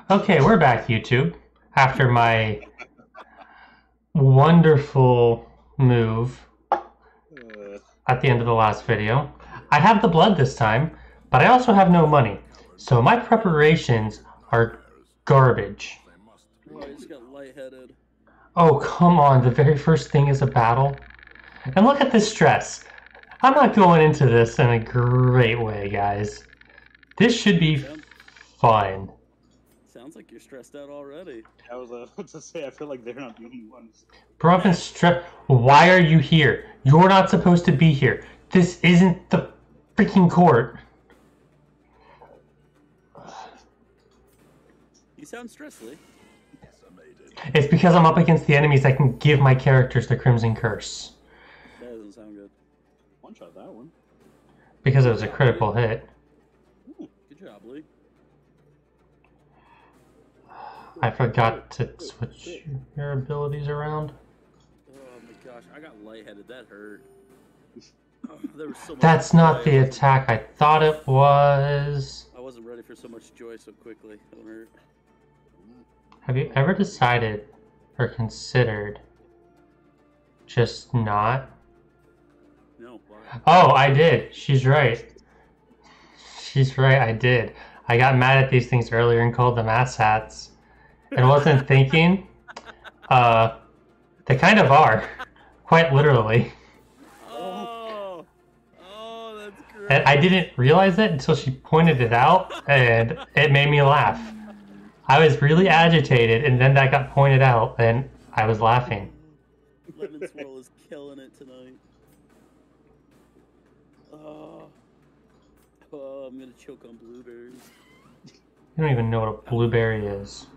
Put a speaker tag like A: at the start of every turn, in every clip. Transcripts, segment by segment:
A: Okay, we're back, YouTube. After my wonderful move at the end of the last video. I have the blood this time, but I also have no money. So my preparations are garbage.
B: Oh, I just got lightheaded.
A: Oh, come on. The very first thing is a battle. And look at this stress. I'm not going into this in a great way, guys. This should be fun.
B: Sounds like you're stressed out already.
C: I was about to say, I feel like they're not the only ones.
A: Bro, I've been stressed. Why are you here? You're not supposed to be here. This isn't the freaking court.
B: You sound stressly.
A: It's because I'm up against the enemies that can give my characters the Crimson Curse.
B: That doesn't sound good.
C: One shot that one.
A: Because it was a critical hit.
B: Ooh, good job, Lee.
A: I forgot to switch your abilities around.
B: Oh my gosh, I got lightheaded. That hurt. Oh, there was so much
A: That's
B: joy.
A: not the attack I thought it was.
B: I wasn't ready for so much joy so quickly. That hurt.
A: Have you ever decided or considered just not?
B: No, why?
A: Oh, I did. She's right. She's right, I did. I got mad at these things earlier and called them asshats. And wasn't thinking. They kind of are. Quite literally.
B: Oh, that's great.
A: And I didn't realize it until she pointed it out, and it made me laugh. I was really agitated, and then that got pointed out, and I was laughing.
B: Lemon Swirl is killing it tonight. Oh, I'm gonna choke on blueberries.
A: You don't even know what a blueberry is.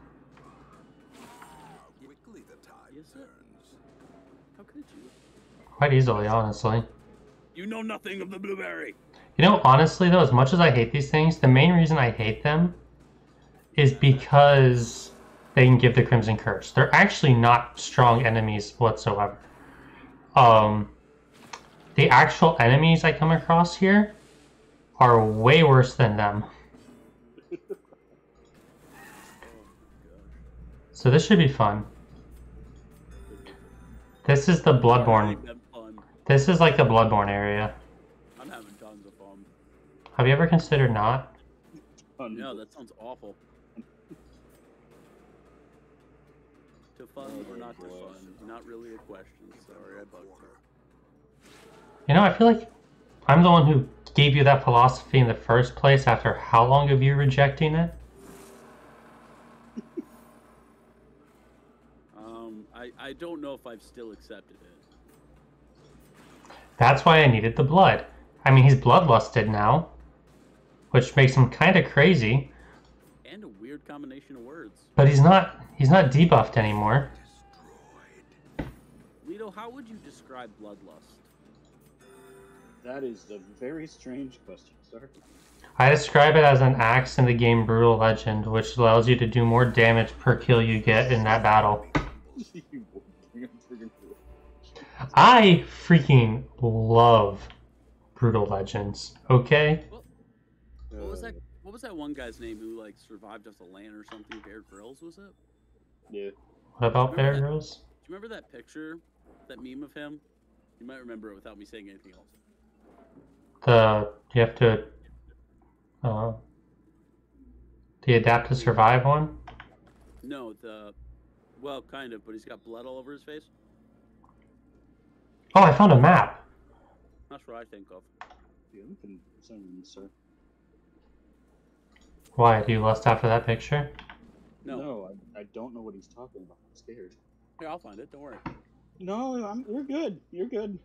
B: Yes, sir. How could you?
A: Quite easily, honestly.
B: You know nothing of the blueberry.
A: You know, honestly, though, as much as I hate these things, the main reason I hate them is because they can give the Crimson Curse. They're actually not strong enemies whatsoever. The actual enemies I come across here are way worse than them. So this should be fun. This is the Bloodborne. This is like the Bloodborne area.
B: I'm having tons of fun.
A: Have you ever considered not?
B: No, that sounds awful. To fun or not to fun? Not really a question. Sorry, I bugged you.
A: You know, I feel like I'm the one who gave you that philosophy in the first place after how long of you rejecting it?
B: I don't know if I've still accepted it.
A: That's why I needed the blood. I mean, he's bloodlusted now, which makes him kind of crazy.
B: And a weird combination of words.
A: But he's not debuffed anymore.
B: Lito, how would you describe bloodlust?
C: That is a very strange question, sir.
A: I describe it as an axe in the game Brutal Legend, which allows you to do more damage per kill you get in that battle. I freaking love Brutal Legends, okay?
B: What was that one guy's name who like survived off the land or something? Bear Grylls, was it?
C: Yeah.
A: What about Bear Grylls?
B: Do you remember that picture, that meme of him? You might remember it without me saying anything else.
A: You have to the adapt to survive one?
B: No, well, kind of, but he's got blood all over his face.
A: Oh, I found a map.
B: That's what I think of.
C: Yeah, we can send them, sir.
A: Why, do you lust after that picture?
B: No.
C: I don't know what he's talking about. I'm scared.
B: Here, I'll find it. Don't worry.
C: No, you're good. You're good.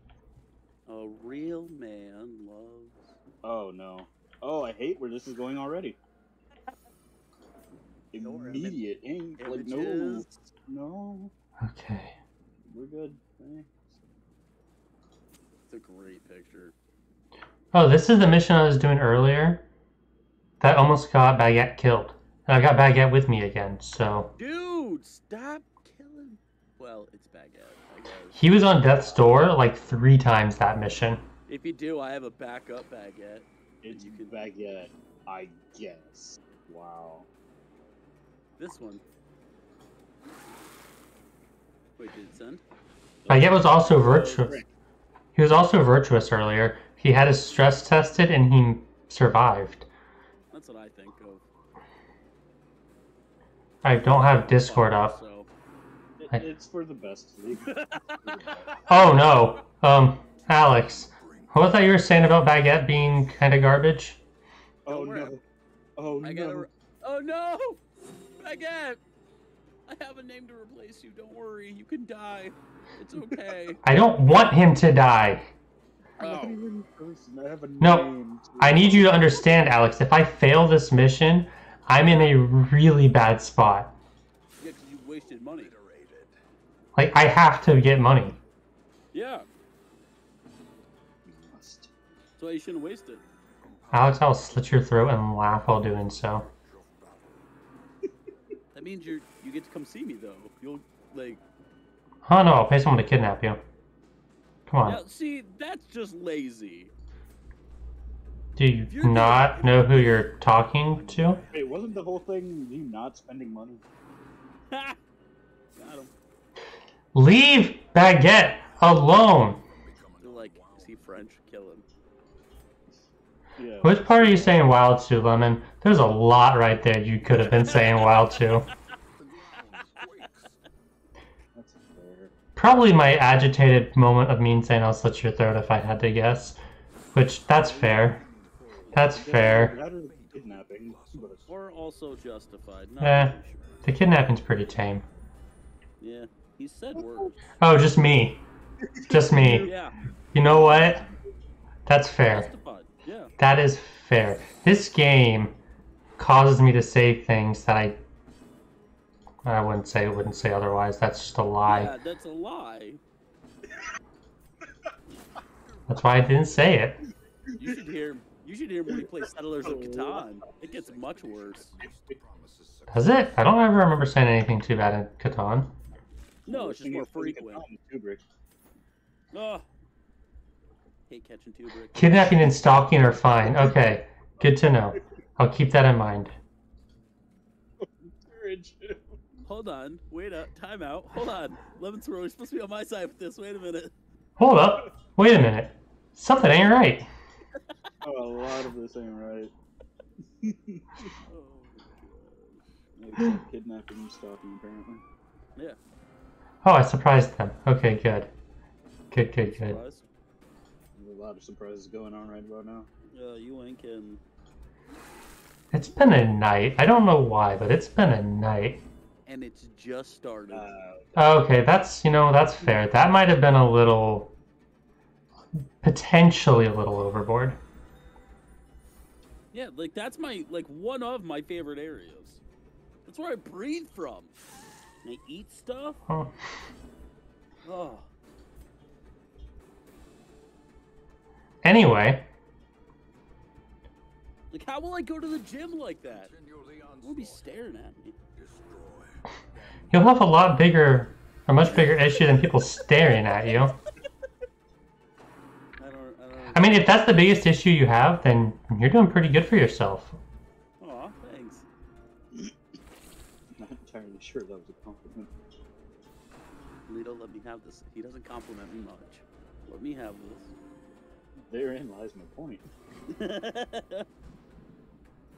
B: A real man loves.
C: Oh, no. Oh, I hate where this is going already. Immediate aim. Like, no.
B: Images.
C: No.
A: Okay.
C: We're good. Thanks.
B: It's a great picture.
A: Oh, this is the mission I was doing earlier. That almost got Baguette killed. And I got Baguette with me again, so...
B: Dude, stop killing. Well, it's Baguette, I guess.
A: He was on death's door like 3 times that mission.
B: If you do, I have a backup Baguette.
C: It's Baguette, I guess. Wow.
B: this one. Wait, did it send?
A: Baguette was also virtuous. He was also virtuous earlier. He had his stress tested and he survived.
B: That's what I think of.
A: I don't have Discord up.
B: So.
C: It's for the best.
A: Oh no. Alex, what was that you were saying about Baguette being kind of garbage?
C: Oh no. Oh no.
B: Oh no! Baguette! I have a name to replace you. Don't worry. You can die. It's okay.
A: I don't want him to die.
C: Oh.
A: No, I need you to understand, Alex. If I fail this mission, I'm in a really bad spot.
B: Yeah, because you wasted money.
A: Like, I have to get money.
B: Yeah. That's why you shouldn't waste it.
A: Alex, I'll slit your throat and laugh while doing so.
B: That means you get to come see me, though. You'll, like...
A: Oh no, I'll pay someone to kidnap you. Come on.
B: Now, see, that's just lazy.
A: Do you not know who you're talking to?
C: Wait, wasn't the whole thing you not spending money?
B: Ha! Got him.
A: Leave Baguette alone!
B: They're like, is he French? Kill him.
C: Yeah.
A: Which part are you saying wild to, Lemon? There's a lot right there you could have been saying wild to.
C: That's fair.
A: Probably my agitated moment of me saying I'll slit your throat if I had to guess. Which, that's fair. That's fair.
C: That is kidnapping.
B: Or also justified.
A: Eh,
B: Not really
A: the kidnapping's pretty tame.
B: sure. Yeah, he said words.
A: Oh, just me. Just me.
B: Yeah,
A: You know what? That's fair.
B: justified. Yeah.
A: That is fair. This game causes me to say things that I wouldn't say otherwise. That's just a lie.
B: Yeah, that's a lie.
A: That's why I didn't say it.
B: You should hear him when he plays Settlers of Catan. It gets much worse.
A: Does it? I don't ever remember saying anything too bad in Catan.
B: No, it's just more frequent.
C: Kubrick.
B: Oh. Hate catching Kubrick.
A: Kidnapping and stalking are fine. Okay, good to know. I'll keep that in mind.
B: Hold on. Wait up. Time out. Hold on. Lemon Swirl, you're supposed to be on my side with this. Wait a minute.
A: Hold up. Wait a minute. Something ain't right.
C: Oh, a lot of this ain't right. Except kidnapping and stalking, apparently.
B: Yeah.
A: Oh, I surprised them. Okay, good. Good.
B: Surprise.
C: There's a lot of surprises going on right about now.
B: You ain't kidding.
A: It's been a night. I don't know why, but it's been a night.
B: And it's just started.
A: Okay, that's fair. That might have been a little, potentially a little overboard.
B: Yeah, like that's one of my favorite areas. That's where I breathe from. And I eat stuff.
A: Oh.
B: Oh.
A: Anyway.
B: Like, how will I go to the gym like that? They'll be staring at me.
A: You'll have a much bigger issue than people staring at you. I mean, if that's the biggest issue you have, then you're doing pretty good for yourself.
B: Aw, thanks.
C: Not entirely sure that was a compliment.
B: Lito, let me have this. He doesn't compliment me much. Let me have this.
C: Therein lies my point.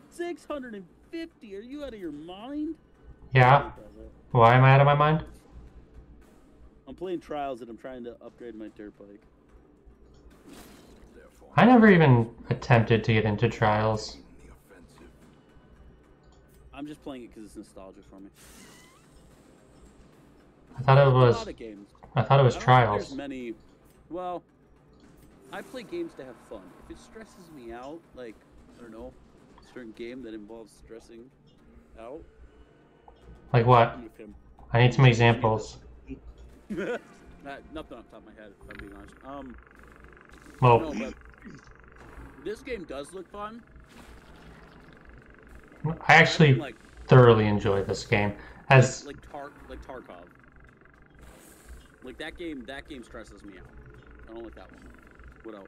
B: 650? Are you out of your mind?
A: Yeah. Why am I out of my mind?
B: I'm playing Trials and I'm trying to upgrade my dirt bike.
A: I never even attempted to get into Trials.
B: I'm just playing it because it's nostalgia for me.
A: I thought it
B: A
A: was.
B: lot of games.
A: I thought it was
B: I don't think
A: Trials.
B: There's many. Well, I play games to have fun. If it stresses me out, like I don't know, a certain game that involves stressing out.
A: Like what?
B: I'm with him.
A: I need some examples.
B: Nothing off the top of my head, if I'm being honest.
A: Well,
B: No, but this game does look fun.
A: I actually
B: like
A: thoroughly enjoy this game. As
B: like Tarkov. Like that game stresses me out. I don't like that one. What else?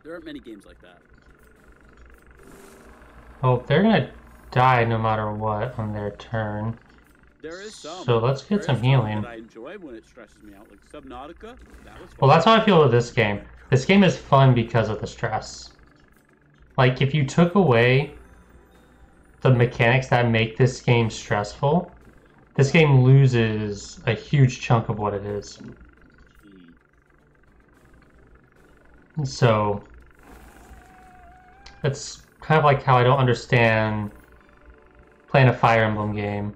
B: There aren't many games like that.
A: well, they're gonna die no matter what on their turn.
B: There is some.
A: So let's get some healing.
B: That I enjoy when it stresses me out, like Subnautica. That was fun.
A: Well, that's how I feel with this game. This game is fun because of the stress. Like, if you took away the mechanics that make this game stressful, this game loses a huge chunk of what it is. So, it's kind of like how I don't understand playing a Fire Emblem game.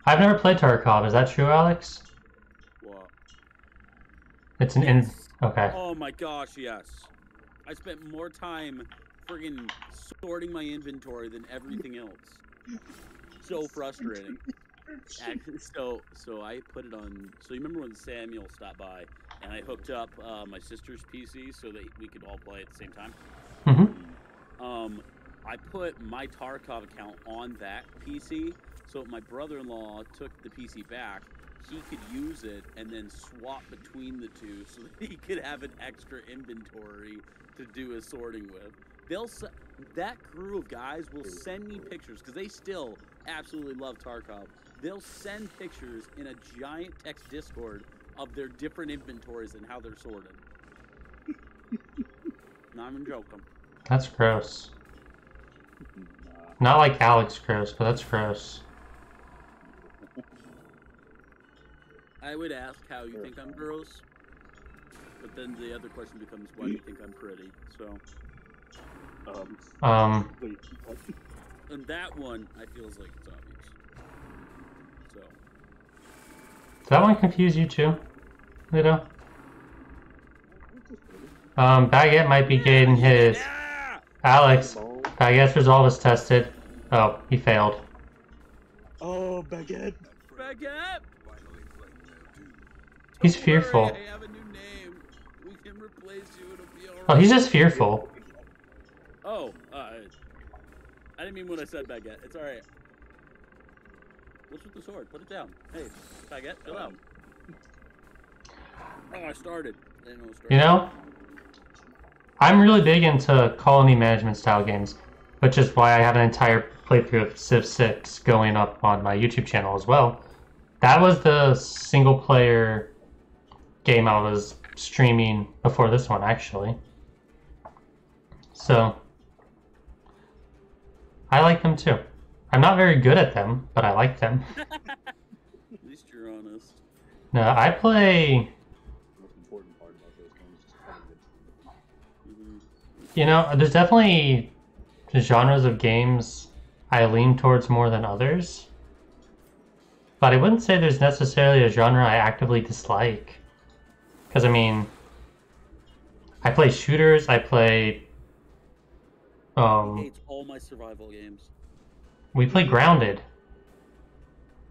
A: I've never played Tarkov. Is that true, Alex?
B: What?
A: It's an okay.
B: Oh my gosh, yes. I spent more time friggin' sorting my inventory than everything else. So frustrating. Actually, so I put it on. So you remember when Samuel stopped by and I hooked up my sister's PC so that we could all play at the same time?
A: Mm-hmm.
B: I put my Tarkov account on that PC, so my brother-in-law took the PC back. He could use it and then swap between the two so that he could have an extra inventory to do his sorting with. That crew of guys will send me pictures because they still absolutely love Tarkov. They'll send pictures in a giant text Discord of their different inventories and how they're sorted. Not even joking.
A: That's gross. Not like Alex gross, but that's gross.
B: I would ask how you think I'm gross, but then the other question becomes why do you think I'm pretty? So, and that one I feel like it's obvious. So,
A: does that one confuse you too, Lito? Baguette might be getting his.
B: yeah!
A: Alex, Baguette's resolve is tested. Oh, he failed.
C: Oh, Baguette!
B: Baguette!
A: He's
B: Don't
A: fearful.
B: worry, I have a new name. We can replace you. It'll be alright.
A: Oh, he's just fearful.
B: Oh, I didn't mean when I said baguette. It's alright. What's with the sword? Put it down. Hey, baguette, chill out. Oh, I started. I didn't know it started.
A: You know, I'm really big into colony management style games, which is why I have an entire playthrough of Civ 6 going up on my YouTube channel as well. That was the single player game I was streaming before this one, actually. So, I like them too. I'm not very good at them, but I like them.
B: At least you're honest.
A: No, I play...
C: The most important part about those games is having the team.
A: You know, there's definitely genres of games I lean towards more than others. But I wouldn't say there's necessarily a genre I actively dislike. Because, I mean, I play shooters, I play...
B: He hates all my survival games.
A: we play Grounded.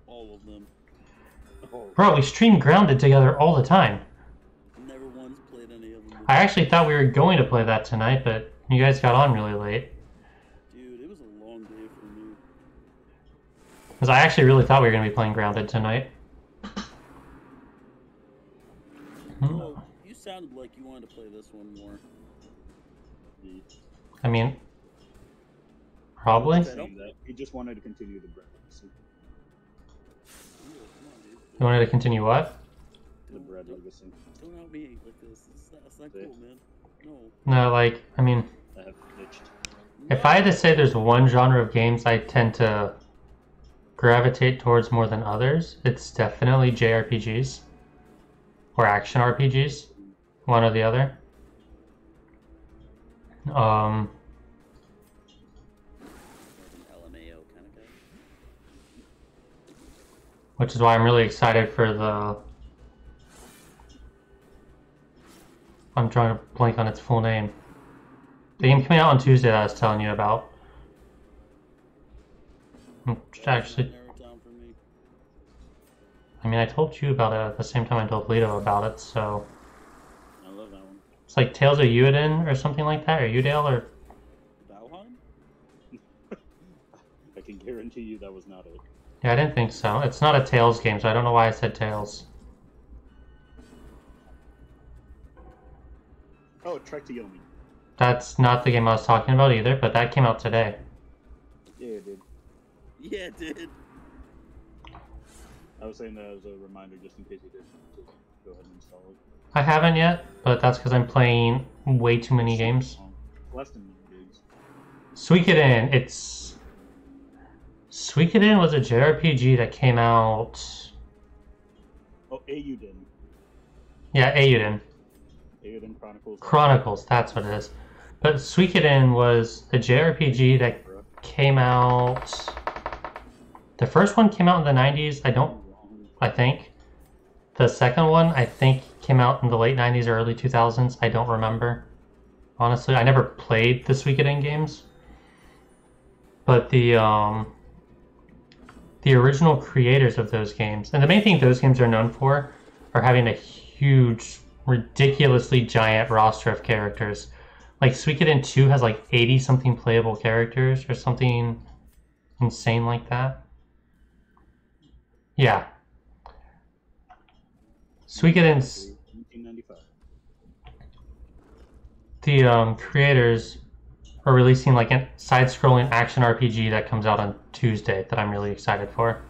B: All of them.
C: Oh,
A: Bro, we stream Grounded together all the time.
B: Never once played any of them.
A: I actually thought we were going to play that tonight, but you guys got on really late.
B: Dude, it was a long day for me.
A: Because I actually really thought we were going to be playing Grounded tonight.
B: Well, you sounded like you wanted to play this one more.
A: I mean, probably.
C: saying that he just wanted to continue the bread legacy.
A: You wanted to continue what?
C: The bread legacy.
B: Don't out me like this. That's not cool, man. No.
A: No, like, I mean,
C: I have glitched.
A: if I had to say there's one genre of games I tend to gravitate towards more than others, it's definitely JRPGs. Or action RPGs. One or the other.
B: An LMAO kind of guy.
A: Which is why I'm really excited for the... I'm trying to blank on its full name. The game coming out on Tuesday that I was telling you about. Actually,
B: Narrow it down for me.
A: I mean, I told you about it at the same time I told Lito about it, so...
B: I love that one.
A: It's like Tales of Ueden or something like that, or Udale, or...
B: Valheim?
C: I can guarantee you that was not it.
A: Yeah, I didn't think so. It's not a Tales game, so I don't know why I said Tales.
C: Oh, Trek to Yomi.
A: That's not the game I was talking about either, but that came out today.
C: Yeah, it did.
B: Yeah, it did.
C: I was saying that as a reminder just in case you didn't. To go ahead and install it.
A: I haven't yet, but that's because I'm playing way too many games.
C: Less than gigs.
A: Suikoden, Suikoden was a JRPG that came out...
C: Oh, Eiyuden.
A: Yeah, Eiyuden.
C: Eiyuden Chronicles.
A: Chronicles, that's what it is. But Suikoden was a JRPG that came out... The first one came out in the 90s, I think. The second one, I think, came out in the late 90s or early 2000s. I don't remember. Honestly, I never played the Suikoden games. But the original creators of those games, and the main thing those games are known for, are having a huge, ridiculously giant roster of characters. Like, Suikoden 2 has like 80-something playable characters or something insane like that. Yeah. Suikoden's...
C: 1995.
A: The creators are releasing like a side-scrolling action RPG that comes out on Tuesday that I'm really excited for.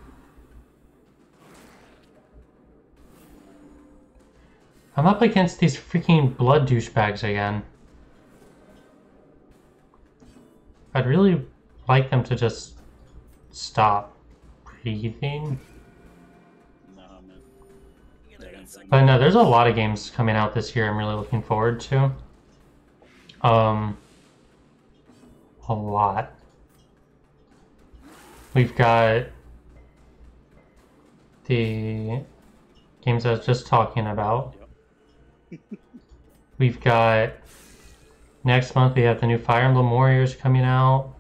A: I'm up against these freaking blood douchebags again. I'd really like them to just stop breathing.
C: Nah, man.
A: But no, there's a lot of games coming out this year I'm really looking forward to. A lot. We've got the games I was just talking about. We've got next month we have the new Fire Emblem Warriors coming out,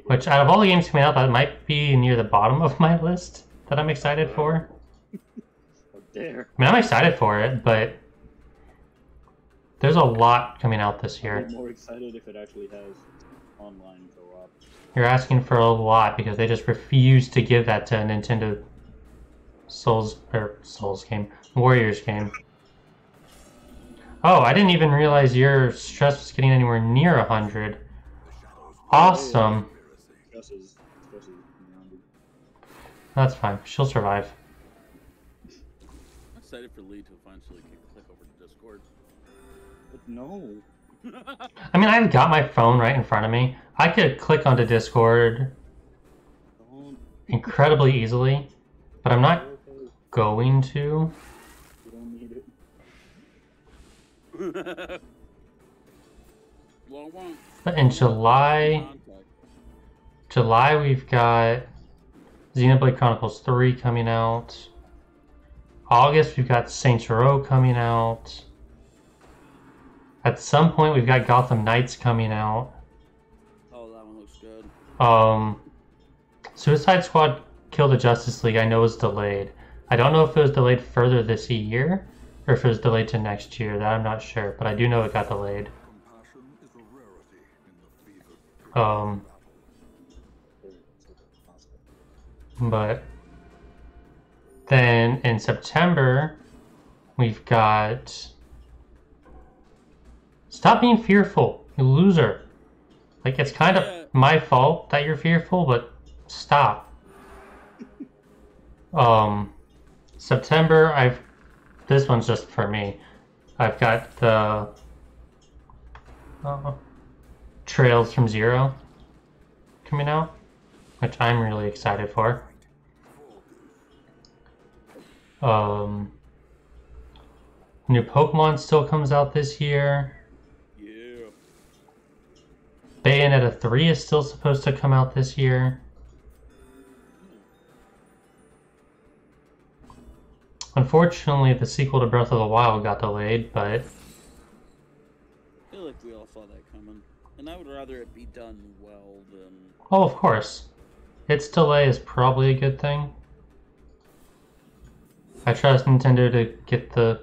A: which out of all the games coming out, that might be near the bottom of my list that I'm excited for.
C: Oh, dare.
A: I mean, I'm excited for it, but there's a lot coming out this year.
C: I'm more excited if it actually has online co-op.
A: You're asking for a lot because they just refuse to give that to a Nintendo Souls game, Warriors game. Oh, I didn't even realize your stress was getting anywhere near 100. Awesome.
C: Stress is grounded.
A: That's fine. She'll survive.
B: I'm excited for Lee to eventually click over to Discord.
C: But no.
A: I mean, I've got my phone right in front of me. I could click onto Discord
C: Don't.
A: incredibly easily, but I'm not
C: Okay.
A: going to.
C: You don't need it.
B: Well, I won't.
A: But in July, we've got Xenoblade Chronicles 3 coming out. August, we've got Saints Row coming out. At some point, we've got Gotham Knights coming out.
B: Oh, that one looks good.
A: Suicide Squad Kill the Justice League, I know is delayed. I don't know if it was delayed further this year, or if it was delayed to next year. That I'm not sure, but I do know it got delayed. But then in September, we've got Stop Being Fearful, you loser. Like, it's kind of my fault that you're fearful, but stop. September, this one's just for me. I've got the Trails from Zero coming out, which I'm really excited for. New Pokemon still comes out this year.
B: Yeah.
A: Bayonetta 3 is still supposed to come out this year. Unfortunately, the sequel to Breath of the Wild got delayed, but
B: I feel like we all saw that coming. And I would rather it be done well than...
A: oh, of course. Its delay is probably a good thing. I trust Nintendo to get the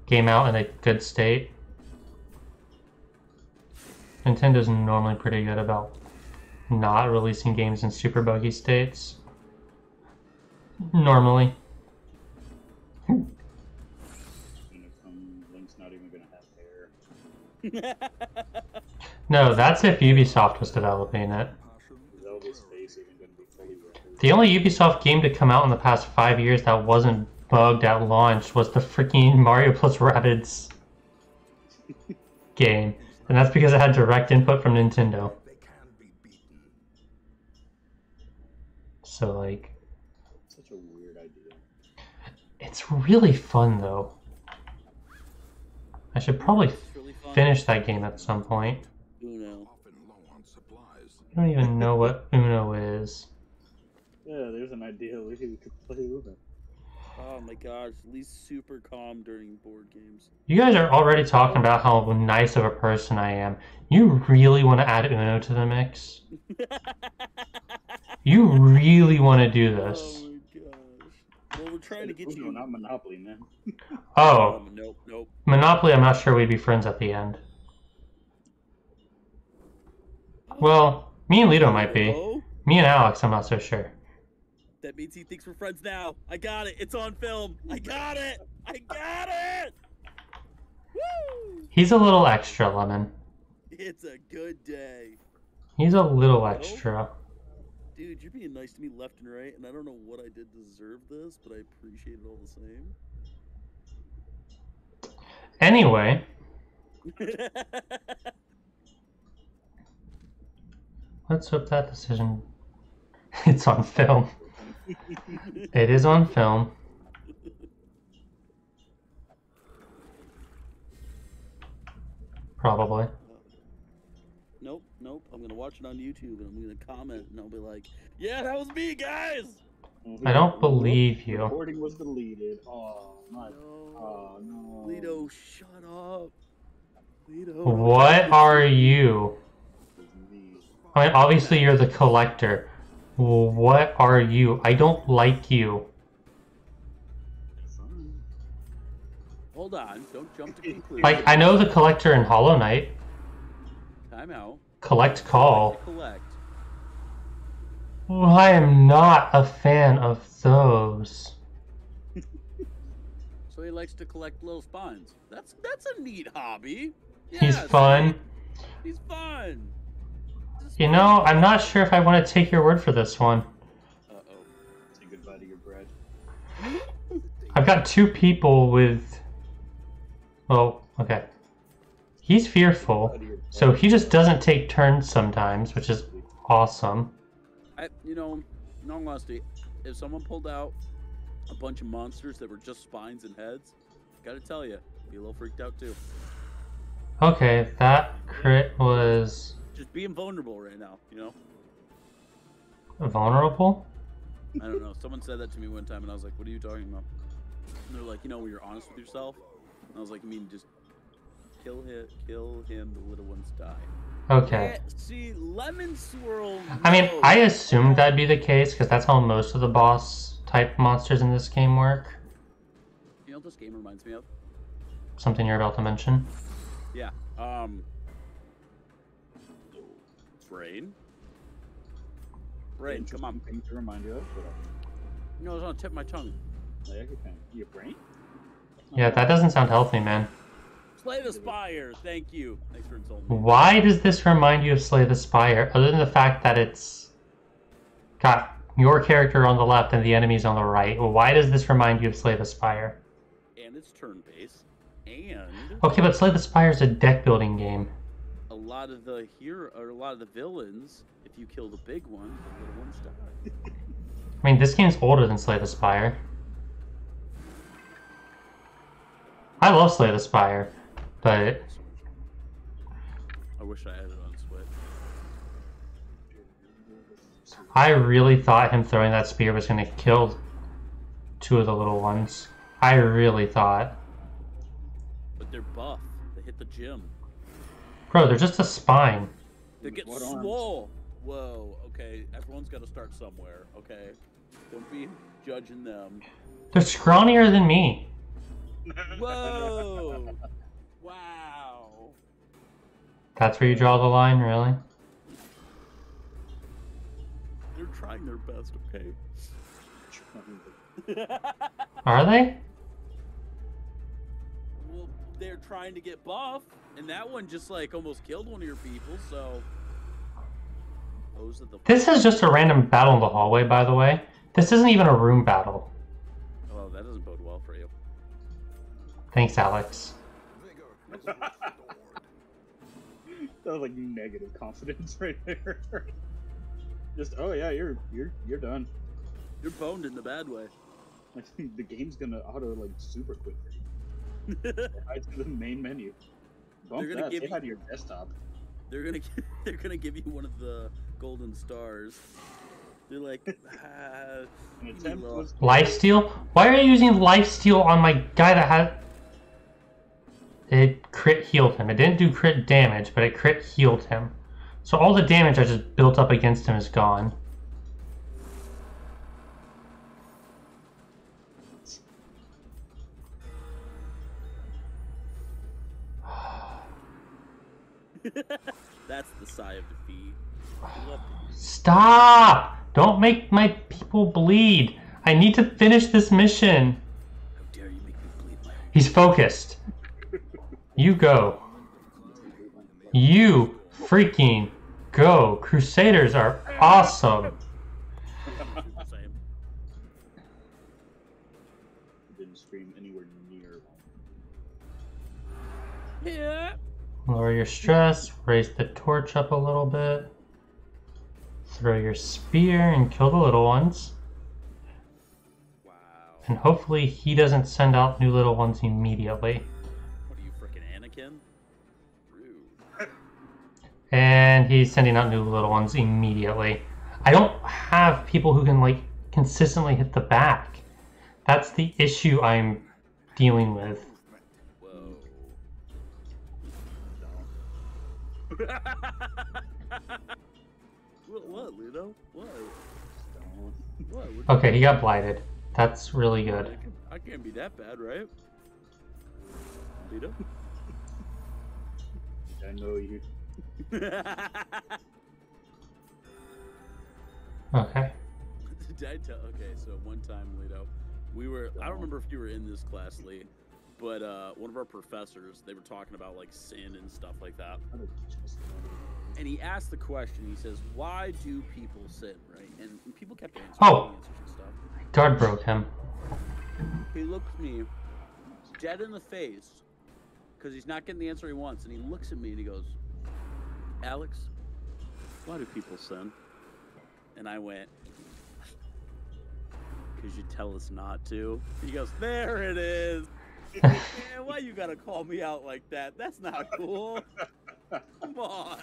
A: game out in a good state. Nintendo's normally pretty good about not releasing games in super buggy states. Normally.
C: Link's not even gonna have hair.
A: No, that's if Ubisoft was developing it.
C: Zelda's face isn't going to be fully rendered.
A: The only Ubisoft game to come out in the past 5 years that wasn't bugged at launch was the freaking Mario plus Rabbids game. And that's because it had direct input from Nintendo. So, like...
C: Such a weird idea.
A: It's really fun, though. I should probably
B: Really fun.
A: finish that game at some point.
B: Uno.
A: I don't even know what Uno is.
C: Yeah, there's an idea we could play Uno.
B: Oh my gosh, Lee's super calm during board games.
A: You guys are already talking about how nice of a person I am. You really want to add Uno to the mix? You really want to do this?
B: Oh my gosh. Well, we're trying to get
C: Uno,
B: you.
C: not Monopoly, man.
A: Oh,
B: Nope.
A: Monopoly, I'm not sure we'd be friends at the end. Well, me and Lito might be.
B: Oh,
A: Me and Alex, I'm not so sure.
B: that means he thinks we're friends now. I got it. It's on film. I got it. Woo!
A: He's a little extra, Lemon.
B: It's a good day.
A: He's a little extra.
B: Dude, you're being nice to me left and right, and I don't know what I did to deserve this, but I appreciate it all the same.
A: Anyway, let's hope that decision... It's on film. It is on film. Probably.
B: Nope. I'm gonna watch it on YouTube and I'm gonna comment and I'll be like, "Yeah, that was me, guys."
A: I don't believe you.
C: Recording was deleted. Oh, my.
B: No.
C: Oh, no.
B: Lito, shut up. Lito.
A: What are you?
C: It was me.
A: I mean, obviously you're the collector. What are you? I don't like you.
C: Fine.
B: Hold on. Don't jump to conclusions.
A: Like, I know the collector in Hollow Knight.
B: Time out.
A: Collect Call.
B: Collect.
A: Well, I am not a fan of those.
B: So he likes to collect little spines. That's a neat hobby.
A: He's
B: Yeah,
A: fun.
B: He's fun.
A: You know, I'm not sure if I want to take your word for this one.
B: Uh-oh.
C: Say goodbye to your bread.
A: I've got two people with... Well, okay. He's fearful, so he just doesn't take turns sometimes, which is awesome.
B: In all honesty, if someone pulled out a bunch of monsters that were just spines and heads, gotta tell you, be a little freaked out too.
A: Okay, that crit was...
B: Just being vulnerable right now,
A: vulnerable?
B: I don't know. Someone said that to me one time, and I was like, "What are you talking about?" And they're like, when you're honest with yourself. And I was like, just kill him, the little ones die.
A: Okay.
B: Yeah, see, Lemon Swirl.
A: I mean,
B: knows.
A: I assumed that'd be the case, because that's how most of the boss-type monsters in this game work.
B: You know what this game reminds me of?
A: Something you're about to mention.
B: Yeah. Brain, come on.
C: Thing to remind you of. But,
B: No, it's on the tip of my tongue.
C: your brain?
A: Yeah, that doesn't sound healthy, man.
B: Slay the Spire. Thank you. Thanks for insulting me.
A: Why does this remind you of Slay the Spire, other than the fact that it's got your character on the left and the enemies on the right? Why does this remind you of Slay the Spire?
B: And it's turn-based. And
A: Okay, but Slay the Spire is a deck-building game.
B: a lot of the villains, if you kill the big one, the little ones die.
A: I mean, this game's older than Slay the Spire. I love Slay the Spire, but...
B: I wish I had it on Switch.
A: I really thought him throwing that spear was going to kill two of the little ones. I really thought.
B: But they're buff. They hit the gym.
A: Bro, they're just a spine.
B: They get
C: What arms?
B: swole. Whoa, okay. Everyone's got to start somewhere, okay? Don't be judging them.
A: They're scrawnier than me.
B: Whoa! Wow.
A: That's where you draw the line, really?
B: They're trying their best, okay?
A: Are they?
B: Well, there trying to get buff, and that one just like almost killed one of your people. So those are the.
A: This is just a random battle in the hallway, by the way. This isn't even a room battle.
B: Oh, that doesn't bode well for you.
A: Thanks, Alex.
C: That was like negative confidence right there. Just yeah, you're done.
B: You're boned in the bad way.
C: Like the game's gonna auto like super quick for you. Right to the main menu. Bump
B: They're gonna
C: that.
B: give
C: Say
B: you
C: hi to your desktop.
B: They're gonna give you one of the golden stars. They're like,
C: An attempt was
A: Lifesteal? Why are you using lifesteal on my guy that had... It crit healed him. It didn't do crit damage, but it crit healed him. So all the damage I just built up against him is gone.
B: That's the sigh of defeat.
A: Stop! Don't make my people bleed. I need to finish this mission.
B: How dare you make me bleed my own.
A: He's focused. You go. You freaking go. Crusaders are awesome.
B: Same.
C: didn't scream anywhere near.
B: Yeah.
A: Lower your stress. Raise the torch up a little bit. Throw your spear and kill the little ones.
B: Wow.
A: And hopefully he doesn't send out new little ones immediately.
B: What are you, frickin' Anakin? Rude.
A: And he's sending out new little ones immediately. I don't have people who can like consistently hit the back. That's the issue I'm dealing with.
B: Whoa. What, Ludo? What? What?
A: Okay, he got blighted. That's really good.
B: I can't be that bad, right? Ludo?
C: I know you.
A: Okay.
B: Did I tell? Okay, so one time, Ludo, we were. I don't remember if you were in this class, Lee, but one of our professors, they were talking about like sin and stuff like that. And he asked the question. He says, "Why do people sin?" Right? And people kept answering answers and stuff.
A: Guard broke him.
B: He looks me dead in the face because he's not getting the answer he wants, and he looks at me and he goes, "Alex, why do people sin?" And I went, "Because you tell us not to." He goes, "There it is." Man, why you gotta call me out like that? That's not cool. Come on.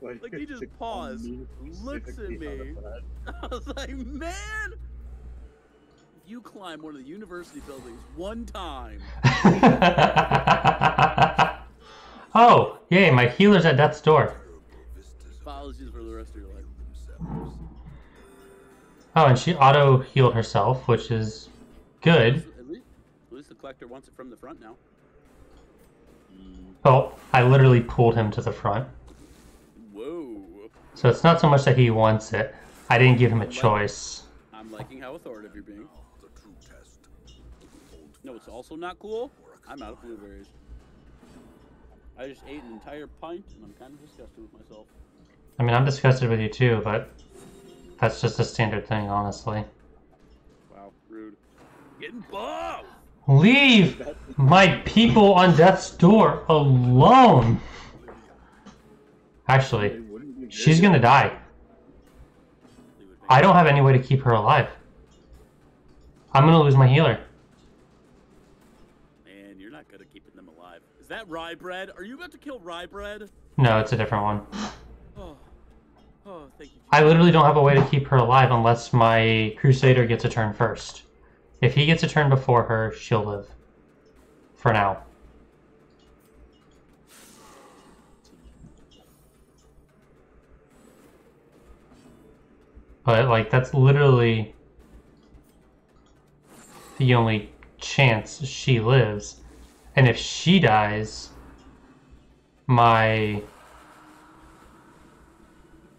B: Like, he just paused, looks at me. I was like, man, you climb one of the university buildings one time.
A: Oh, yay, my healer's at death's door.
B: Apologies for the rest of your life.
A: Oh, and she auto-healed herself, which is good.
B: At least the collector wants it from the front now.
A: Oh, I literally pulled him to the front.
B: Whoa.
A: So it's not so much that he wants it. I didn't give him a choice.
B: I'm liking how authoritative you're being. No, it's also not cool. I'm out of blueberries. I just ate an entire pint, and I'm kind of disgusted with myself.
A: I mean, I'm disgusted with you too, but that's just a standard thing, honestly.
B: Wow, rude. Getting buff!
A: Leave my people on death's door alone! Actually, she's gonna die. I don't have any way to keep her alive. I'm gonna lose my healer.
B: Man, you're not good at keeping them alive. Is that rye bread? Are you about to kill rye bread?
A: No, it's a different one.
B: Oh, thank you.
A: I literally don't have a way to keep her alive unless my Crusader gets a turn first. If he gets a turn before her, she'll live. For now. But, like, that's literally the only chance she lives. And if she dies, my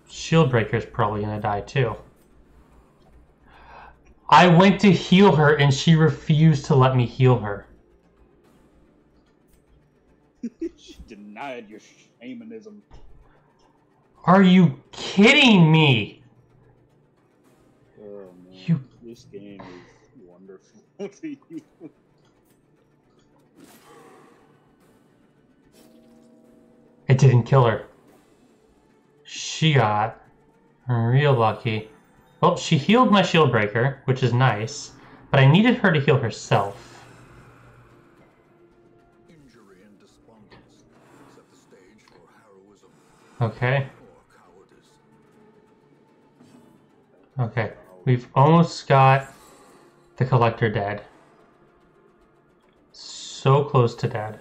A: shield breaker is probably going to die too. I went to heal her and she refused to let me heal her.
C: She denied your shamanism.
A: Are you kidding me?
C: Oh man,
A: You...
C: this game is wonderful to you.
A: It didn't kill her. She got real lucky. Well, she healed my shield breaker, which is nice, but I needed her to heal herself.
D: Injury and despondence set the stage for heroism
A: Okay.
D: or cowardice.
A: Okay. We've almost got the collector dead. So close to dead.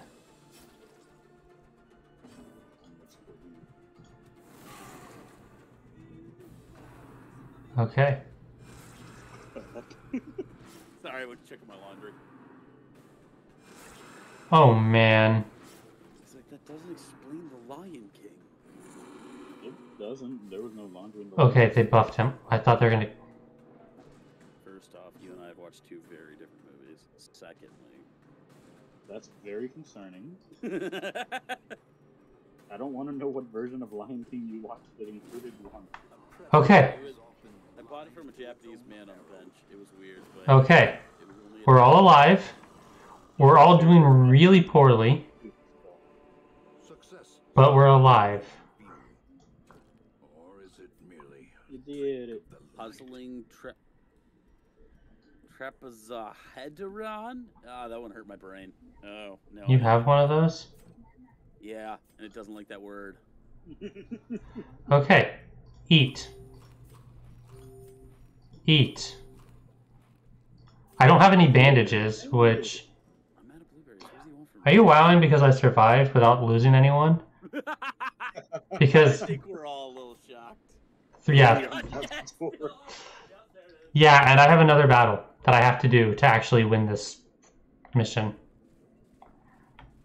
A: Okay.
B: Sorry, I was checking my laundry.
A: Oh man.
B: It's like, that doesn't explain the Lion King.
C: It doesn't. There was no laundry in the
A: Okay, they buffed him. I thought they were gonna...
B: First off, you and I have watched two very different movies. Secondly...
C: That's very concerning. I don't want to know what version of Lion King you watched that included laundry.
A: Okay.
B: I bought it from a Japanese man on a bench. It was weird, but...
A: Okay.
B: It was only
A: We're all alive. We're all doing really poorly,
D: Success,
A: but we're alive.
D: or is it merely
C: You did it.
B: Puzzling trapezohedron? Ah, that one hurt my brain. Oh, no.
A: You have one of those?
B: Yeah, and it doesn't like that word.
A: Okay. Eat. Eat. I don't have any bandages, which...
B: I'm out of blueberries. Where's the one for
A: Are you wowing because I survived without losing anyone? Because...
B: I think we're all a little shocked.
A: Yeah. Yeah, and I have another battle that I have to do to actually win this mission.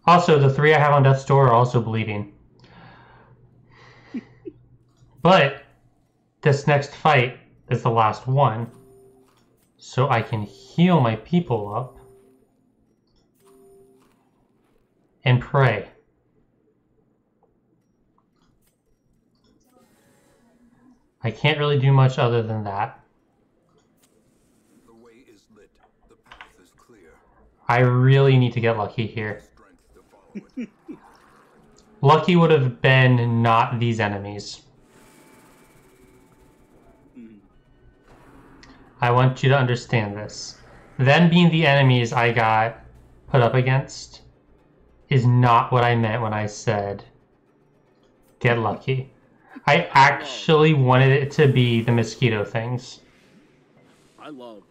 A: Also, the 3 I have on death's door are also bleeding. But this next fight is the last one, so I can heal my people up and pray. I can't really do much other than that.
D: the way is lit, the path is clear,
A: I really need to get lucky here.
D: strength to follow it.
A: Lucky would have been not these enemies. I want you to understand this. Them being the enemies I got put up against is not what I meant when I said get lucky. I actually wanted it to be the mosquito things.
B: I love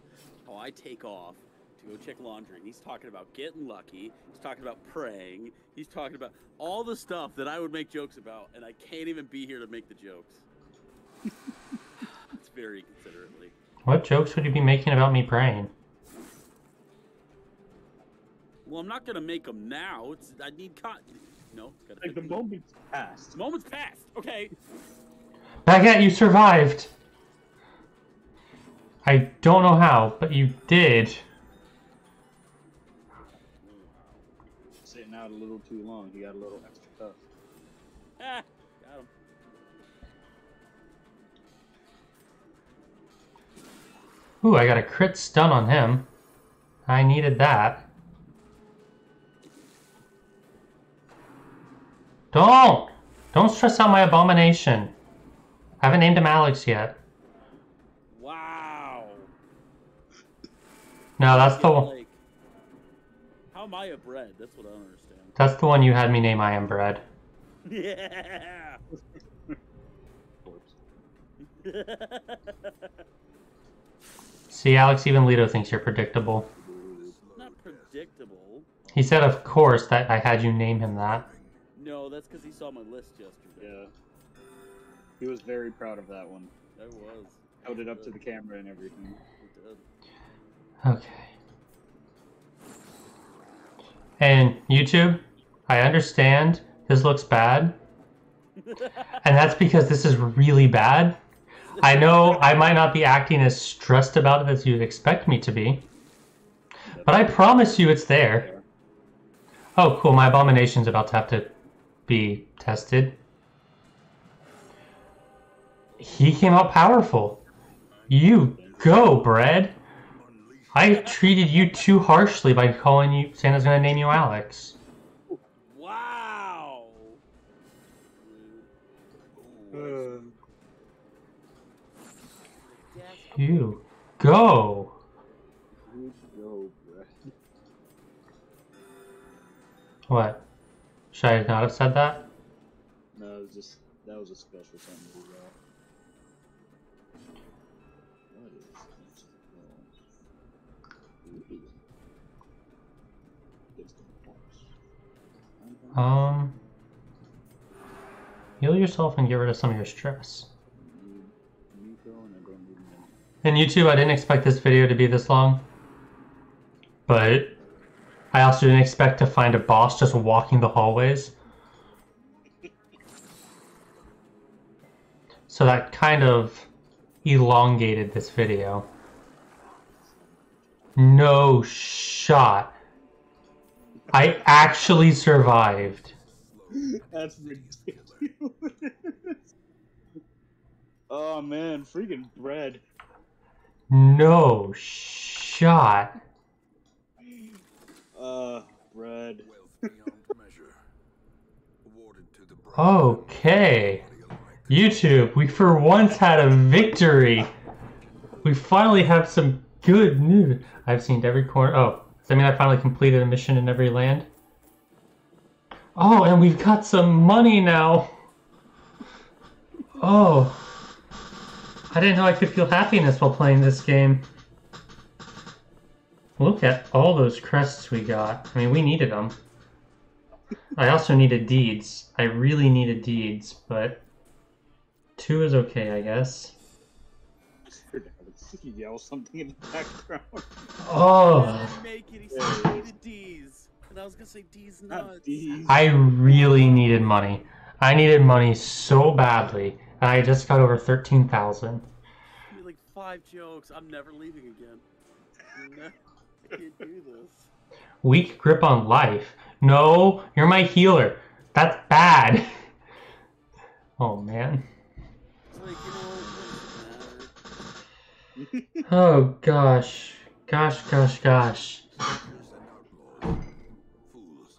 B: how I take off to go check laundry, and he's talking about getting lucky, he's talking about praying, he's talking about all the stuff that I would make jokes about, and I can't even be here to make the jokes. It's very considerately.
A: What jokes would you be making about me praying?
B: Well, I'm not gonna make them now. I need No, gotta
C: Like the moment's passed.
B: moment's passed. Okay.
A: Baguette, you survived! I don't know how, but you did.
C: Sitting out a little too long. He got a little extra tough.
B: Ah, got him.
A: Ooh, I got a crit stun on him. I needed that. Don't stress out my abomination. I haven't named him Alex yet.
B: Wow.
A: No, that's the one.
B: Like, how am I a bread? That's what I don't understand.
A: That's the one you had me name I Am Bread.
B: Yeah.
A: See, Alex, even Leto thinks you're predictable.
B: Not predictable.
A: He said, of course, that I had you name him that.
B: No, that's because he saw my list yesterday.
C: Yeah. He was very proud of that one.
B: I was.
C: Held it up to the camera and everything.
B: I did.
A: Okay. And YouTube, I understand this looks bad. And that's because this is really bad. I know I might not be acting as stressed about it as you'd expect me to be. But I promise you it's there. Oh, cool. My abomination's about to have to be tested. He came out powerful. You go, Bread. I treated you too harshly by calling you... Santa's gonna name you Alex.
B: Wow!
A: You go.
C: You go, Brett.
A: What? Should I not have said that?
C: No, it was just that was a special something to do that. What is this? Ooh. It's the boss.
A: Heal yourself and get rid of some of your stress.
C: Nico and I don't need money.
A: And YouTube, I didn't expect this video to be this long, but I also didn't expect to find a boss just walking the hallways. So that kind of elongated this video. No shot. I actually survived.
C: That's ridiculous. Oh man, freaking Bread.
A: No shot.
C: Bread.
D: Wealth beyond measure. Awarded to the bride.
A: Okay. YouTube, we for once had a victory. We finally have some good news. I've seen every corner. Oh, does that mean I finally completed a mission in every land? Oh, and we've got some money now. Oh. I didn't know I could feel happiness while playing this game. Look at all those crests we got. I mean, we needed them. I also needed deeds. I really needed deeds, but 2 is okay, I guess.
C: He yells something in the background.
A: Oh.
B: Make it. He said he needed D's. And I was gonna say D's nuts.
C: D's.
A: I really needed money. I needed money so badly, and I just got over 13,000.
B: You made like 5 jokes. I'm never leaving again. No, I can't do this.
A: Weak grip on life. No, you're my healer. That's bad. Oh man.
B: It's like, you know, what does it matter?
A: Oh gosh. Gosh.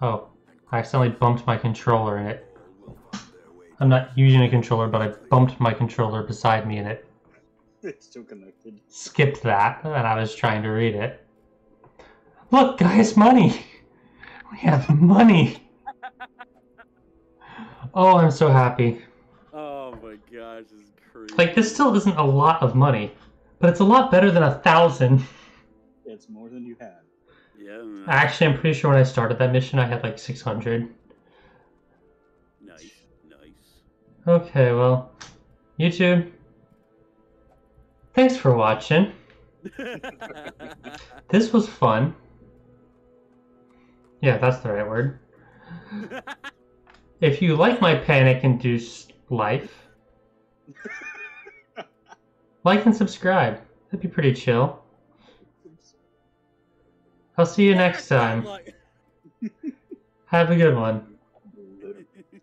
A: Oh, I accidentally bumped my controller in it. I'm not using a controller, but I bumped my controller beside me in it.
C: It's still connected.
A: Skipped that, and I was trying to read it. Look, guys, money! We have money! Oh, I'm so happy.
B: Oh my gosh, this is crazy.
A: Like, this still isn't a lot of money, but it's a lot better than 1,000.
C: It's more than you had.
B: Yeah. Man.
A: Actually, I'm pretty sure when I started that mission, I had like 600.
B: Nice.
A: Okay, well, YouTube, thanks for watching. This was fun. Yeah, that's the right word. If you like my panic-induced life, like and subscribe. That'd be pretty chill. I'll see you next time. Have a good one.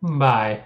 A: Bye.